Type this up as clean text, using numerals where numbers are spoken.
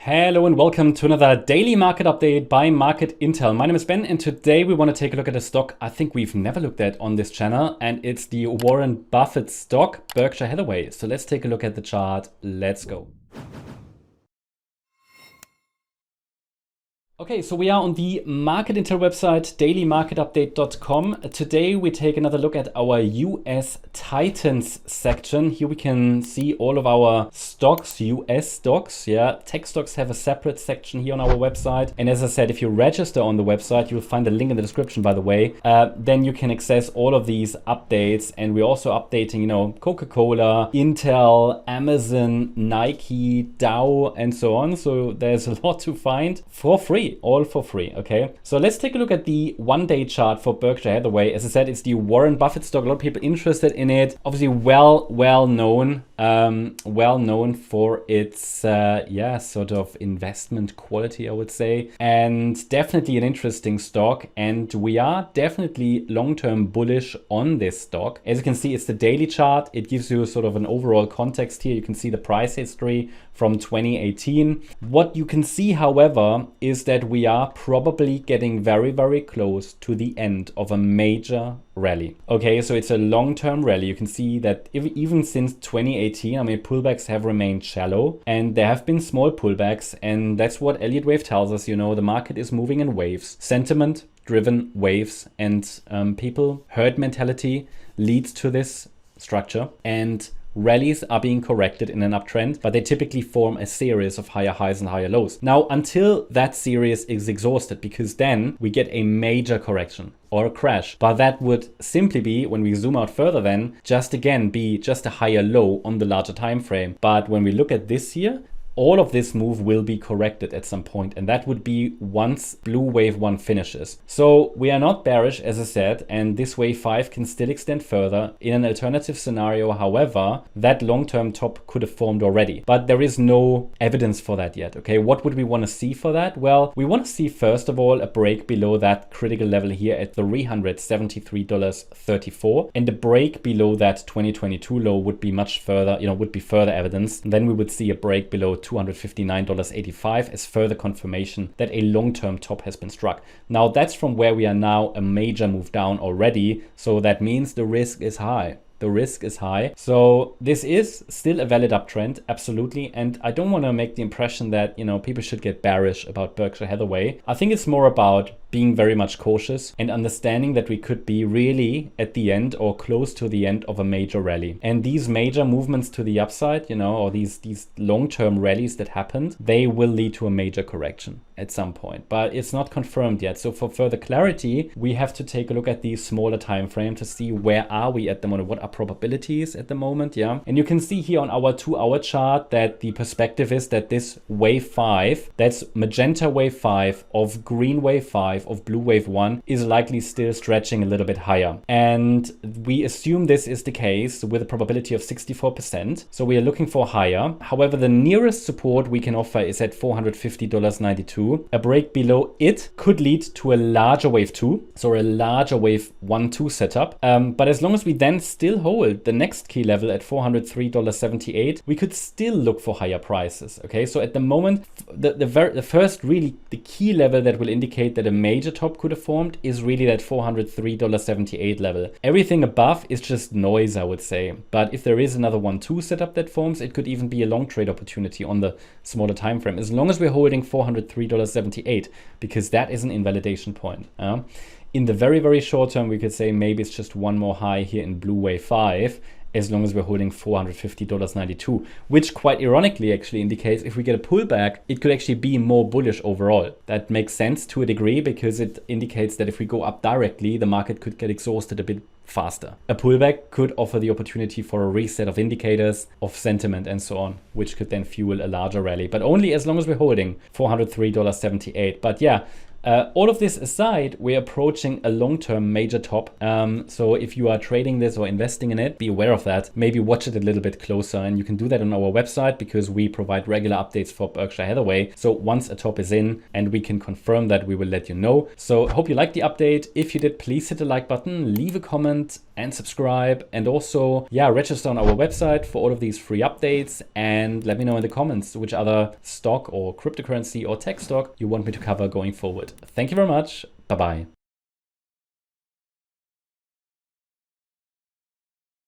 Hello and welcome to another daily market update by Market Intel. My name is Ben and today we want to take a look at a stock I think we've never looked at on this channel, and it's the Warren Buffett stock, Berkshire Hathaway. So let's take a look at the chart. Let's go. Okay, so we are on the Market Intel website, dailymarketupdate.com. Today we take another look at our US Titans section. Here we can see all of our stocks, US stocks. Yeah, tech stocks have a separate section here on our website. And as I said, if you register on the website, you'll find a link in the description, by the way. Then you can access all of these updates. And we're also updating, Coca-Cola, Intel, Amazon, Nike, Dow, and so on. So there's a lot to find for free. All for free. Okay, so let's take a look at the one-day chart for Berkshire Hathaway. As I said, it's the Warren Buffett stock. A lot of people interested in it. Obviously, well known for its sort of investment quality, I would say, and definitely an interesting stock. And we are definitely long-term bullish on this stock. As you can see, it's the daily chart. It gives you sort of an overall context here. You can see the price history from 2018. What you can see, however, is that we are probably getting very, very close to the end of a major rally. Okay, so it's a long-term rally. You can see that even since 2018, pullbacks have remained shallow and there have been small pullbacks, and that's what Elliott wave tells us. The market is moving in waves, sentiment driven waves, and herd mentality leads to this structure, and rallies are being corrected in an uptrend, but they typically form a series of higher highs and higher lows. Now, until that series is exhausted, because then we get a major correction or a crash. But that would simply be, when we zoom out further, then just a higher low on the larger time frame. But when we look at this here, all of this move will be corrected at some point, and that would be once blue wave 1 finishes. So we are not bearish, as I said, and this wave 5 can still extend further. In an alternative scenario, however, that long-term top could have formed already, but there is no evidence for that yet. Okay, what would we want to see for that? Well, we want to see, first of all, a break below that critical level here at $373.34, and a break below that 2022 low would be much further, would be further evidence. And then we would see a break below $259.85 as further confirmation that a long-term top has been struck. Now, that's from where we are now, a major move down already. So that means the risk is high. The risk is high. So this is still a valid uptrend, absolutely. And I don't want to make the impression that, people should get bearish about Berkshire Hathaway. I think it's more about being very much cautious and understanding that we could be really at the end or close to the end of a major rally. And these major movements to the upside, or these long-term rallies that happened, they will lead to a major correction at some point, but it's not confirmed yet. So for further clarity, we have to take a look at the smaller time frame to see where are we at the moment, what are probabilities at the moment. And you can see here on our 2-hour chart that the perspective is that this wave 5, that's magenta wave 5, of green wave 5, of blue wave 1, is likely still stretching a little bit higher. And we assume this is the case with a probability of 64%. So we are looking for higher. However, the nearest support we can offer is at $450.92. A break below it could lead to a larger wave 2, so a larger wave 1-2 setup. But as long as we then still hold the next key level at $403.78, we could still look for higher prices. Okay, so at the moment, the first really the key level that will indicate that a major top could have formed is really that $403.78 level. Everything above is just noise, I would say. But if there is another 1-2 setup that forms, it could even be a long trade opportunity on the smaller time frame, as long as we're holding $403.78, because that is an invalidation point. In the very, very short term, we could say maybe it's just one more high here in blue wave 5, as long as we're holding $450.92, which quite ironically actually indicates if we get a pullback, it could actually be more bullish overall. That makes sense to a degree, because it indicates that if we go up directly, the market could get exhausted a bit faster. A pullback could offer the opportunity for a reset of indicators, of sentiment, and so on, which could then fuel a larger rally, but only as long as we're holding $403.78. But yeah, all of this aside, we're approaching a long-term major top. So if you are trading this or investing in it, be aware of that. Maybe watch it a little bit closer, and you can do that on our website, because we provide regular updates for Berkshire Hathaway. So once a top is in and we can confirm that, we will let you know. So I hope you liked the update. If you did, please hit the like button, leave a comment, and subscribe, and also, yeah, register on our website for all of these free updates, and let me know in the comments which other stock or cryptocurrency or tech stock you want me to cover going forward. Thank you very much. Bye-bye.